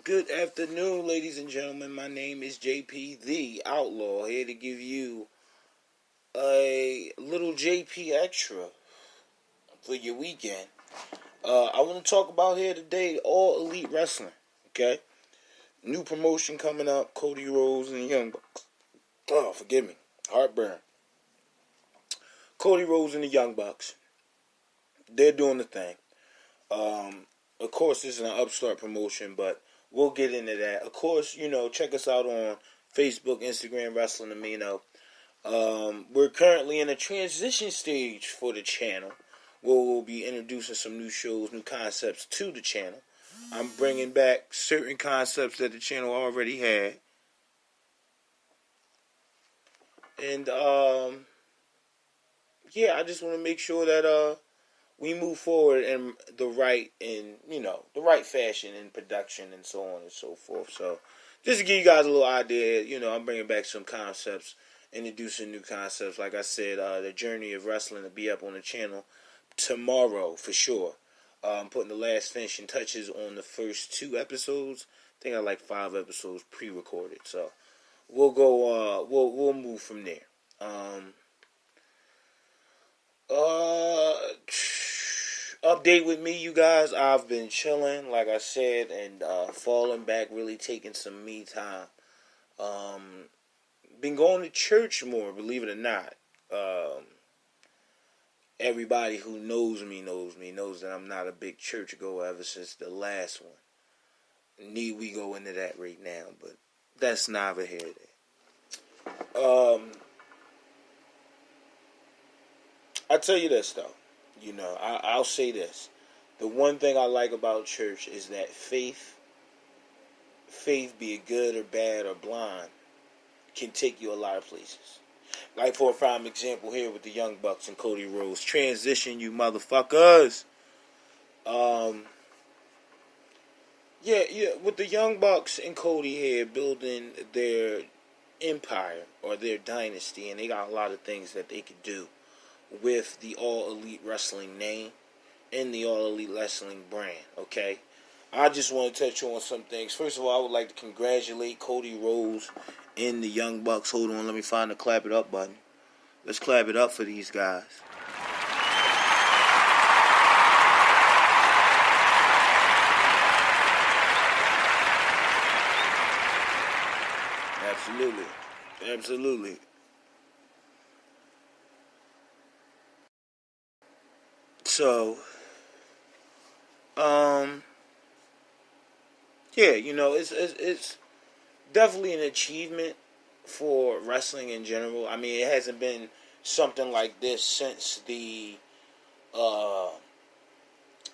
Good afternoon, ladies and gentlemen. My name is JP the Outlaw, here to give you a little JP extra for your weekend. I want to talk about here today All Elite Wrestling. Okay, new promotion coming up. Cody Rhodes and the Young Bucks. Oh, forgive me, heartburn. Cody Rhodes and the Young Bucks. They're doing the thing. Of course, this is an upstart promotion, but we'll get into that. Of course, check us out on Facebook, Instagram, Wrestling Amino. We're currently in a transition stage for the channel, where we'll be introducing some new shows, new concepts to the channel. I'm bringing back certain concepts that the channel already had. And, I just want to make sure that, we move forward in the right fashion in production and so on and so forth. So, just to give you guys a little idea, I'm bringing back some concepts, introducing new concepts. Like I said, the journey of wrestling will be up on the channel tomorrow for sure. I'm putting the last finishing touches on the first 2 episodes. I think I like 5 episodes pre-recorded. So, we'll go. We'll move from there. Update with me, you guys. I've been chilling, like I said, and falling back, really taking some me time. Been going to church more, believe it or not. Everybody who knows me knows that I'm not a big church goer ever since the last one. Need we go into that right now, but that's neither here nor there. I tell you this though. I'll say this. The one thing I like about church is that faith, be it good or bad or blind, can take you a lot of places. Like for a prime example here with the Young Bucks and Cody Rhodes. Transition, you motherfuckers. With the Young Bucks and Cody here building their empire or their dynasty, and they got a lot of things that they could do with the All Elite Wrestling name and the All Elite Wrestling brand, okay? I just want to touch on some things. First of all, I would like to congratulate Cody Rhodes and the Young Bucks. Hold on, let me find the clap it up button. Let's clap it up for these guys. Absolutely. So, it's definitely an achievement for wrestling in general. I mean, it hasn't been something like this since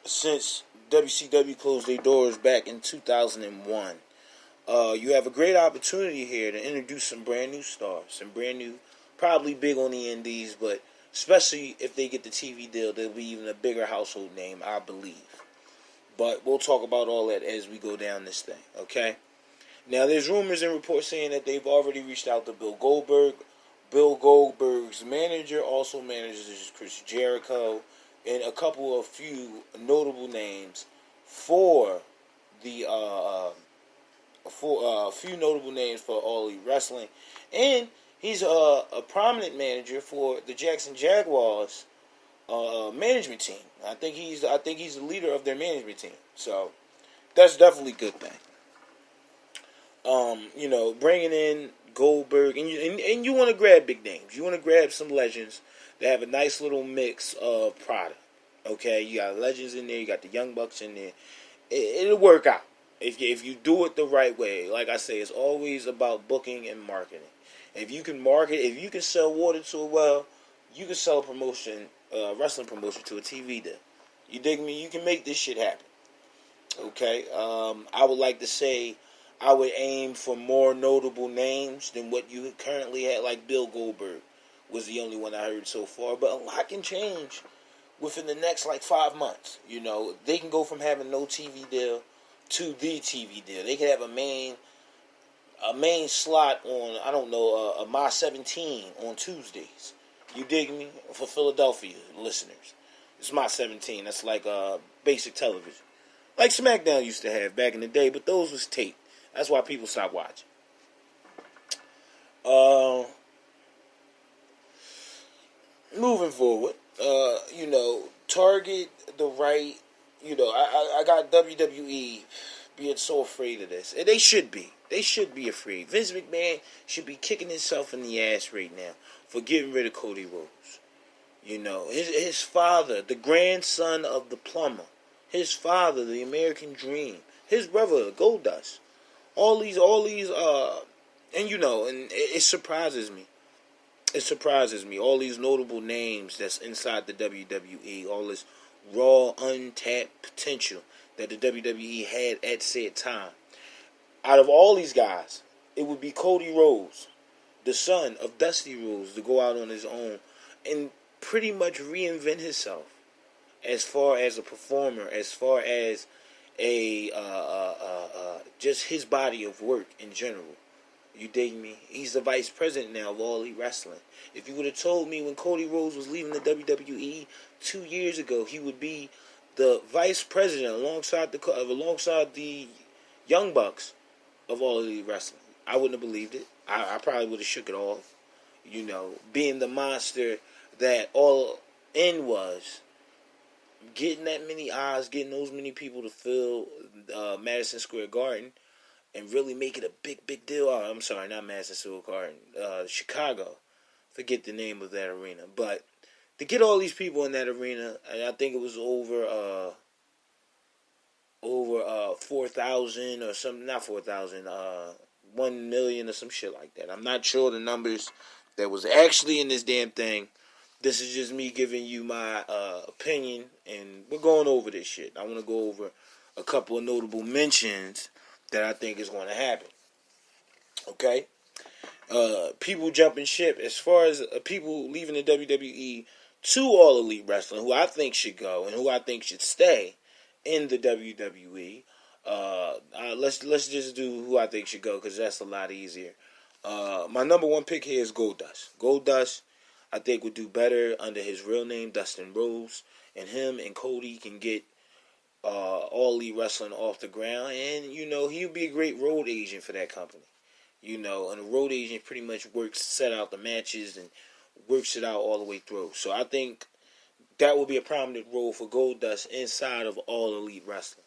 since WCW closed their doors back in 2001. You have a great opportunity here to introduce some brand new stars, probably big on the indies, but especially if they get the TV deal, they'll be even a bigger household name, I believe. But we'll talk about all that as we go down this thing, okay? Now, there's rumors and reports saying that they've already reached out to Bill Goldberg. Bill Goldberg's manager also manages Chris Jericho and a few notable names for the few notable names for All Elite Wrestling, and he's a prominent manager for the Jackson Jaguars management team. I think he's the leader of their management team. So that's definitely a good thing. Bringing in Goldberg, and you want to grab big names. You want to grab some legends that have a nice little mix of product. Okay, you got legends in there. You got the Young Bucks in there. It'll work out if you do it the right way. Like I say, it's always about booking and marketing. If you can market, if you can sell water to a well, you can sell a promotion, wrestling promotion to a TV deal. You dig me? You can make this shit happen. Okay? I would like to say I would aim for more notable names than what you currently had. Like Bill Goldberg was the only one I heard so far. But a lot can change within the next 5 months. They can go from having no TV deal to the TV deal. They could have a main slot on, I don't know, a My 17 on Tuesdays. You dig me? For Philadelphia listeners. It's My 17. That's like basic television. like SmackDown used to have back in the day, but those was taped. That's why people stopped watching. Moving forward, target the right. I got WWE being so afraid of this, and they should be. They should be afraid. Vince McMahon should be kicking himself in the ass right now for getting rid of Cody Rhodes. His father, the grandson of the plumber, his father, the American Dream, his brother, Goldust, all these, and it surprises me. It surprises me. All these notable names that's inside the WWE, all this raw, untapped potential that the WWE had at said time. Out of all these guys, it would be Cody Rhodes, the son of Dusty Rhodes, to go out on his own and pretty much reinvent himself as far as a performer, as far as a just his body of work in general. You dig me? He's the vice president now of All Elite Wrestling. If you would have told me when Cody Rhodes was leaving the WWE 2 years ago, he would be the vice president alongside the Young Bucks of All Elite Wrestling, I wouldn't have believed it. I probably would have shook it off. Being the monster that All In was, getting that many eyes, getting those many people to fill Madison Square Garden, and really make it a big, big deal. Oh, I'm sorry, not Madison Square Garden, Chicago. Forget the name of that arena. But to get all these people in that arena, and I think it was over 4,000 or something, not 4,000, 1 million or some shit like that. I'm not sure the numbers that was actually in this damn thing. This is just me giving you my opinion, and we're going over this shit. I want to go over a couple of notable mentions that I think is going to happen. Okay? People jumping ship. As far as people leaving the WWE to All Elite Wrestling, who I think should go and who I think should stay in the WWE. Let's just do who I think should go, because that's a lot easier. My number one pick here is Goldust. Goldust, I think, would do better under his real name, Dustin Rhodes, and him and Cody can get All Elite Wrestling off the ground, and he would be a great road agent for that company. And a road agent pretty much set out the matches and works it out all the way through. So I think that would be a prominent role for Goldust inside of All Elite Wrestling.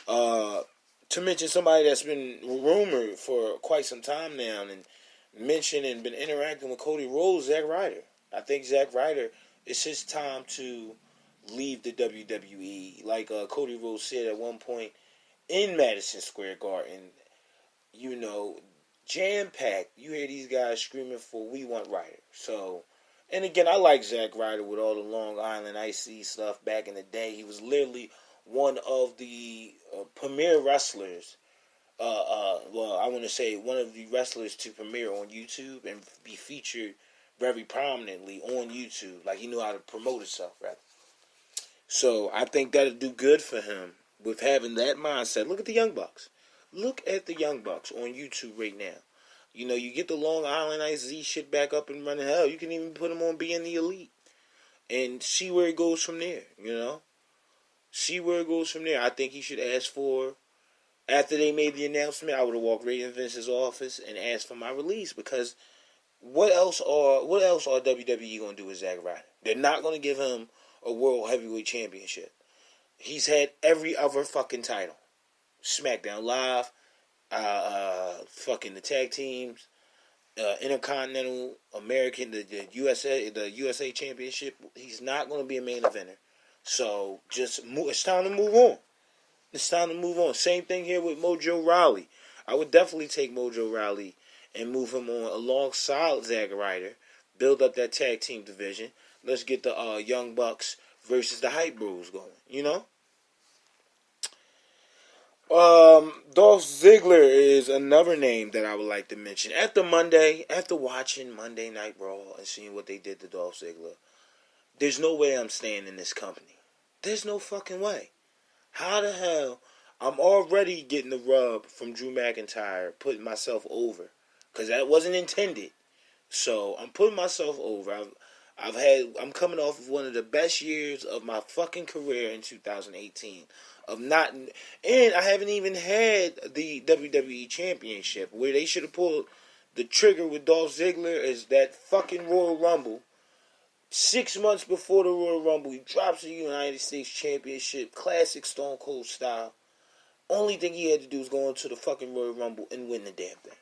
To mention somebody that's been rumored for quite some time now and mentioned and been interacting with Cody Rhodes, Zack Ryder. I think Zack Ryder, it's his time to leave the WWE. Like Cody Rhodes said at one point in Madison Square Garden, jam-packed. You hear these guys screaming for "We want Ryder." So, and again, I like Zack Ryder with all the Long Island IC stuff back in the day. He was literally one of the premier wrestlers. I want to say one of the wrestlers to premiere on YouTube and be featured very prominently on YouTube. Like, he knew how to promote himself, rather. So I think that'll do good for him with having that mindset. Look at the Young Bucks. Look at the Young Bucks on YouTube right now. You get the Long Island IZ shit back up and running. Hell, you can even put them on Being the Elite and see where it goes from there. See where it goes from there. I think he should ask for, after they made the announcement, I would have walked right in Vince's office and asked for my release, because what else are WWE going to do with Zack Ryder? They're not going to give him a World Heavyweight Championship. He's had every other fucking title. SmackDown Live, fucking the tag teams, Intercontinental, American, the USA Championship. He's not going to be a main eventer. So it's time to move on. It's time to move on. Same thing here with Mojo Rawley. I would definitely take Mojo Rawley and move him on alongside Zack Ryder. Build up that tag team division. Let's get the Young Bucks versus the Hype Bros going. Dolph Ziggler is another name that I would like to mention. After watching Monday Night Raw and seeing what they did to Dolph Ziggler, there's no way I'm staying in this company. There's no fucking way. How the hell? I'm already getting the rub from Drew McIntyre, putting myself over, because that wasn't intended. So I'm putting myself over. I'm coming off of one of the best years of my fucking career in 2018. of not, and I haven't even had the WWE Championship, where they should have pulled the trigger with Dolph Ziggler is that fucking Royal Rumble. 6 months before the Royal Rumble, he drops the United States Championship, classic Stone Cold style. Only thing he had to do was go into the fucking Royal Rumble and win the damn thing.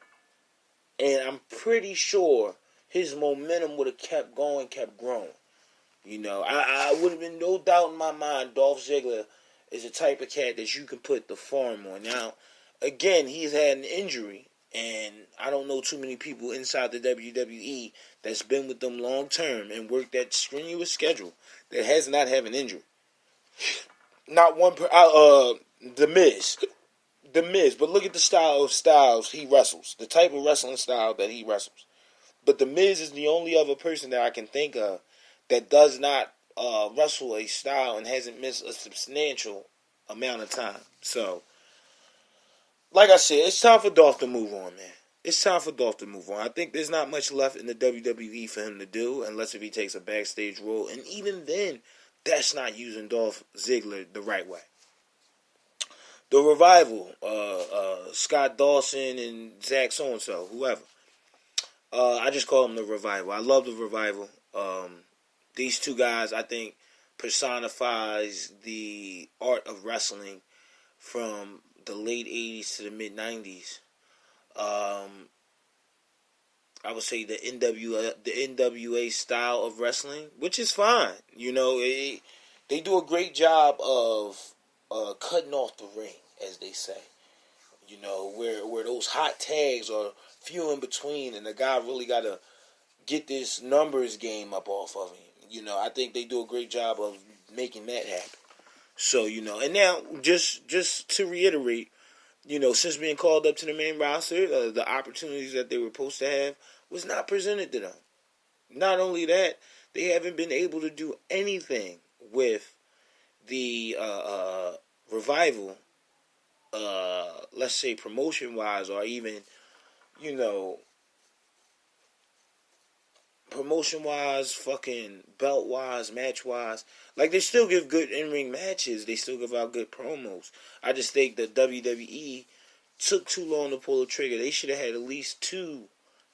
And I'm pretty sure his momentum would have kept going, kept growing. You know, I would have been no doubt in my mind Dolph Ziggler is the type of cat that you can put the farm on. Now, again, he's had an injury, and I don't know too many people inside the WWE that's been with them long term and worked that strenuous schedule that has not had an injury. Not one The Miz, but look at the styles he wrestles, the type of wrestling style that he wrestles. But The Miz is the only other person that I can think of that does not wrestle a style and hasn't missed a substantial amount of time. So, like I said, it's time for Dolph to move on, man. It's time for Dolph to move on. I think there's not much left in the WWE for him to do, unless if he takes a backstage role. And even then, that's not using Dolph Ziggler the right way. The Revival, Scott Dawson and Zach so-and-so, whoever. I just call them the Revival. I love the Revival. These two guys, I think, personifies the art of wrestling from the late 80s to the mid 90s. I would say the NWA style of wrestling, which is fine. You know, they do a great job of cutting off the ring, as they say. You know, where those hot tags are few in between, and the guy really got to get this numbers game up off of him. You know, I think they do a great job of making that happen. So, you know, and now, just to reiterate, you know, since being called up to the main roster, the opportunities that they were supposed to have was not presented to them. Not only that, they haven't been able to do anything with the Revival, let's say promotion-wise, or even, you know, promotion-wise, fucking belt-wise, match-wise. Like, they still give good in-ring matches. They still give out good promos. I just think that WWE took too long to pull the trigger. They should have had at least 2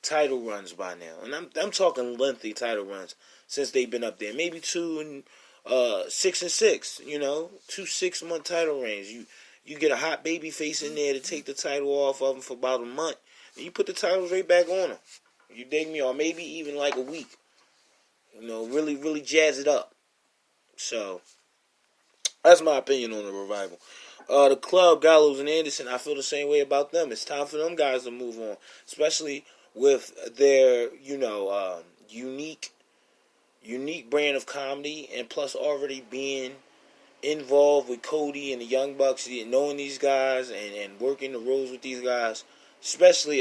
title runs by now. And I'm talking lengthy title runs since they've been up there. Maybe 2 and 6 and 6, you know? 2 6-month title reigns. You get a hot baby face in there to take the title off of them for about a month. And you put the titles right back on them. You dig me? Or maybe even like a week. You know, really, really jazz it up. So, that's my opinion on the Revival. The Club, Gallows and Anderson, I feel the same way about them. It's time for them guys to move on. Especially with their, you know, unique brand of comedy. And plus already being involved with Cody and the Young Bucks. Knowing these guys and working the roles with these guys. Especially,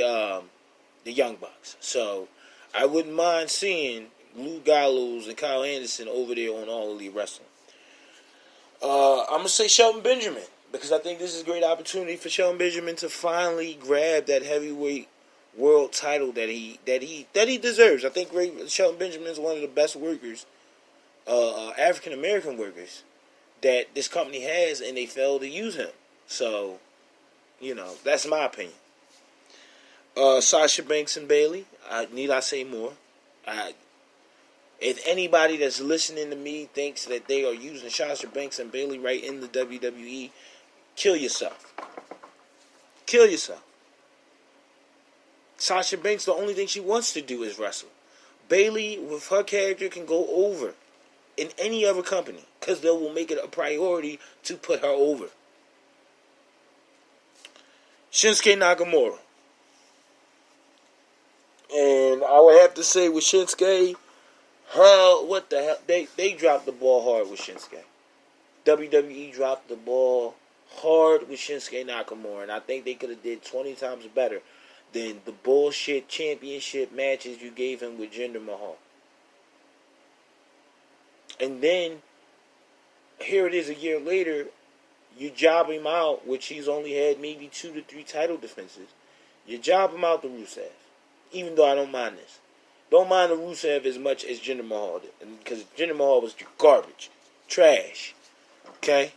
the Young Bucks. So, I wouldn't mind seeing Luke Gallows and Kyle Anderson over there on All Elite Wrestling. I'm going to say Shelton Benjamin, because I think this is a great opportunity for Shelton Benjamin to finally grab that heavyweight world title that he deserves. I think Shelton Benjamin is one of the best workers, African American workers, that this company has, and they failed to use him. So, you know, that's my opinion. Sasha Banks and Bayley. Need I say more? If anybody that's listening to me thinks that they are using Sasha Banks and Bayley right in the WWE, kill yourself. Kill yourself. Sasha Banks, the only thing she wants to do is wrestle. Bayley, with her character, can go over in any other company, because they will make it a priority to put her over. Shinsuke Nakamura. And I would have to say with Shinsuke, what the hell? They dropped the ball hard with Shinsuke. WWE dropped the ball hard with Shinsuke Nakamura. And I think they could have did 20 times better than the bullshit championship matches you gave him with Jinder Mahal. And then, here it is a year later, you job him out, which he's only had maybe 2 to 3 title defenses. You job him out to Rusev. Even though I don't mind this. Don't mind the Rusev as much as Jinder Mahal did. Because Jinder Mahal was garbage. Trash. Okay?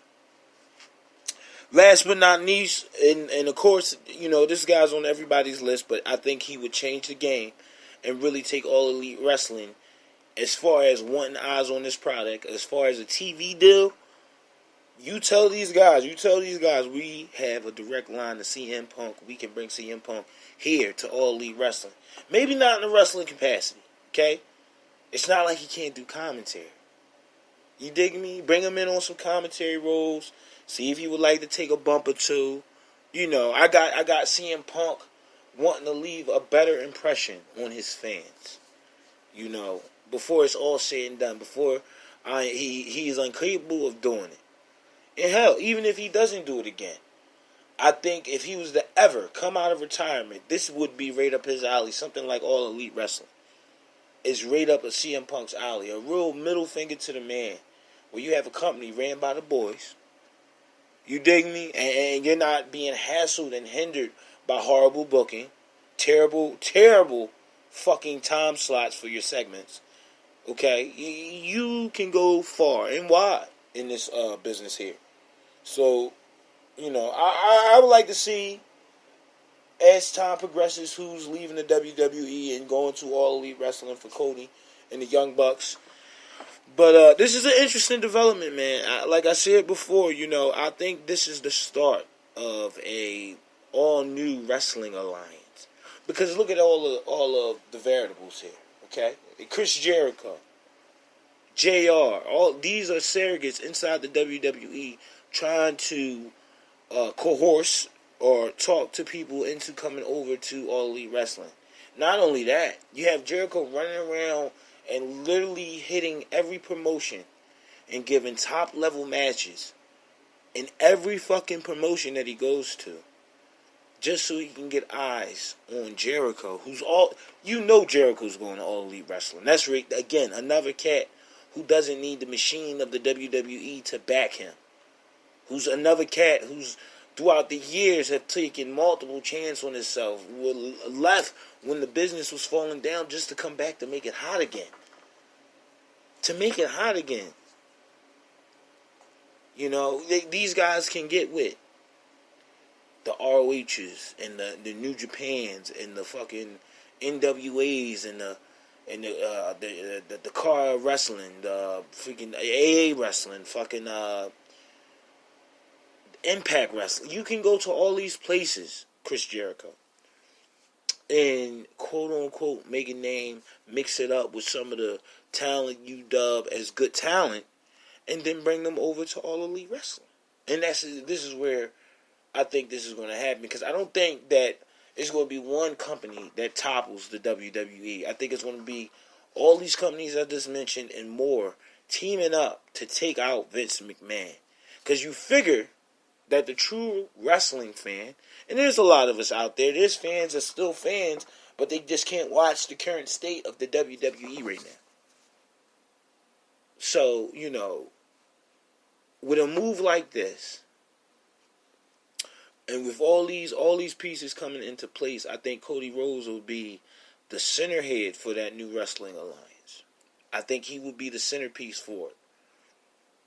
Last but not least, and of course, this guy's on everybody's list, but I think he would change the game and really take All Elite Wrestling as far as wanting eyes on this product. As far as a TV deal, you tell these guys, we have a direct line to CM Punk. We can bring CM Punk here to All Elite Wrestling. Maybe not in a wrestling capacity, okay? It's not like he can't do commentary. You dig me? Bring him in on some commentary roles. See if he would like to take a bump or two. I got CM Punk wanting to leave a better impression on his fans. Before it's all said and done. Before he is incapable of doing it. And hell, even if he doesn't do it again, I think if he was to ever come out of retirement, this would be right up his alley. Something like All Elite Wrestling. It's right up a CM Punk's alley. A real middle finger to the man. Where you have a company ran by the boys. You dig me? And you're not being hassled and hindered by horrible booking. Terrible, terrible fucking time slots for your segments. Okay? You can go far and wide in this business here. So, I would like to see, as time progresses, who's leaving the WWE and going to All Elite Wrestling for Cody and the Young Bucks. But this is an interesting development, man. Like I said before, I think this is the start of a all-new wrestling alliance. Because look at all of the variables here, okay? Chris Jericho, JR, all these are surrogates inside the WWE trying to coerce or talk to people into coming over to All Elite Wrestling. Not only that, you have Jericho running around and literally hitting every promotion and giving top level matches in every fucking promotion that he goes to, just so he can get eyes on Jericho, Jericho's going to All Elite Wrestling. That's right, again, another cat who doesn't need the machine of the WWE to back him. Who's another cat who's throughout the years have taken multiple chances on himself, left when the business was falling down just to come back to make it hot again. These guys can get with the ROHs and the New Japans and the fucking NWAs and the car wrestling, the freaking AA wrestling, fucking Impact Wrestling. You can go to all these places, Chris Jericho, and quote unquote make a name, mix it up with some of the talent you dub as good talent, and then bring them over to All Elite Wrestling. And this is where I think this is going to happen, because I don't think that it's going to be one company that topples the WWE. I think it's going to be all these companies I just mentioned and more teaming up to take out Vince McMahon. Because you figure that the true wrestling fan, and there's a lot of us out there, there's fans that are still fans, but they just can't watch the current state of the WWE right now. So, with a move like this, and with all these pieces coming into place, I think Cody Rhodes will be the center head for that new wrestling alliance. I think he will be the centerpiece for it.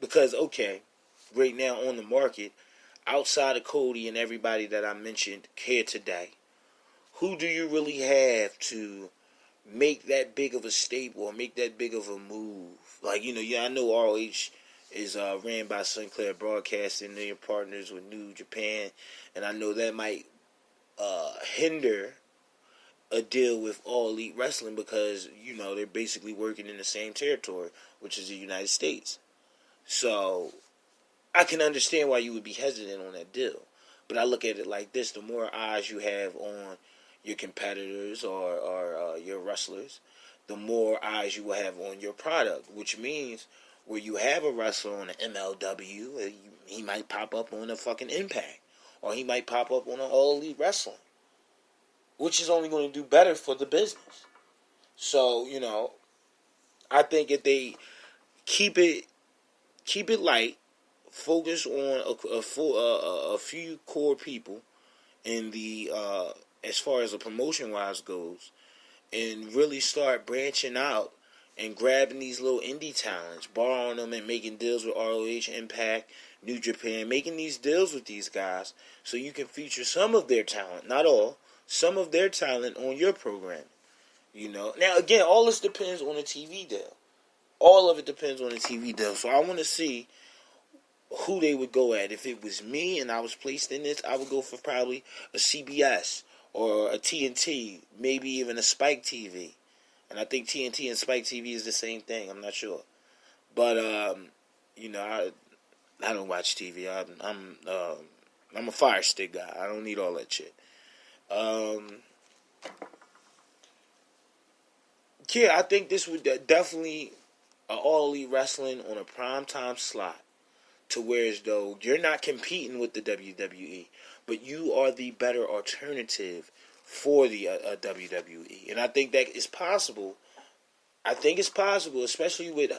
Because, okay, right now on the market, outside of Cody and everybody that I mentioned here today, who do you really have to make that big of a staple or make that big of a move? Like, I know ROH is ran by Sinclair Broadcasting. They're partners with New Japan. And I know that might hinder a deal with All Elite Wrestling because, they're basically working in the same territory, which is the United States. So I can understand why you would be hesitant on that deal. But I look at it like this: the more eyes you have on your competitors or your wrestlers, the more eyes you will have on your product, which means where you have a wrestler on an MLW, he might pop up on a fucking Impact, or he might pop up on an All Elite Wrestling, which is only going to do better for the business. So, I think if they keep it light, focus on a few core people in the as far as the promotion wise goes, and really start branching out and grabbing these little indie talents, borrowing them and making deals with ROH, Impact, New Japan, making these deals with these guys so you can feature some of their talent, not all, some of their talent on your program. Now again, all this depends on a TV deal. All of it depends on the TV deal. So I want to see who they would go at. If it was me and I was placed in this, I would go for probably a CBS or a TNT, maybe even a Spike TV. And I think TNT and Spike TV is the same thing. I'm not sure, but I don't watch TV. I'm a Fire Stick guy. I don't need all that shit. Yeah, I think this would definitely All Elite Wrestling on a primetime slot, to where as though you're not competing with the WWE, but you are the better alternative for the WWE. And I think that is possible. I think it's possible, especially with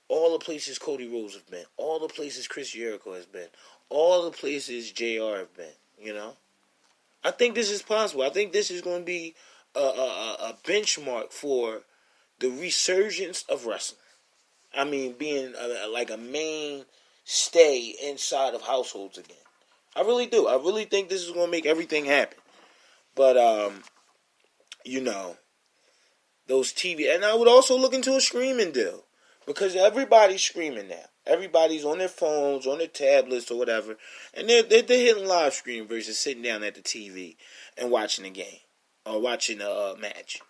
all the places Cody Rhodes have been, all the places Chris Jericho has been, all the places JR have been, I think this is possible. I think this is going to be a benchmark for the resurgence of wrestling. I mean, being like a main stay inside of households again. I really do. I really think this is going to make everything happen. But, those TV... And I would also look into a streaming deal. Because everybody's streaming now. Everybody's on their phones, on their tablets, or whatever. And they're hitting live stream versus sitting down at the TV and watching a game. Or watching a match,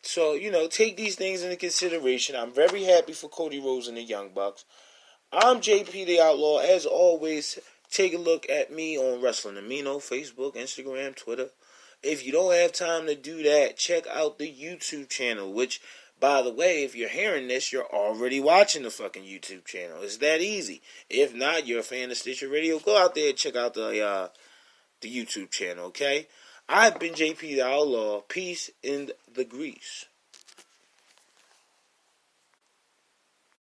So, take these things into consideration. I'm very happy for Cody Rhodes and the Young Bucks. I'm JP the Outlaw. As always, take a look at me on Wrestling Amino, Facebook, Instagram, Twitter. If you don't have time to do that, check out the YouTube channel, which, by the way, if you're hearing this, you're already watching the fucking YouTube channel. It's that easy. If not, you're a fan of Stitcher Radio, go out there and check out the YouTube channel, okay? I've been JP the Outlaw. Peace in the grease.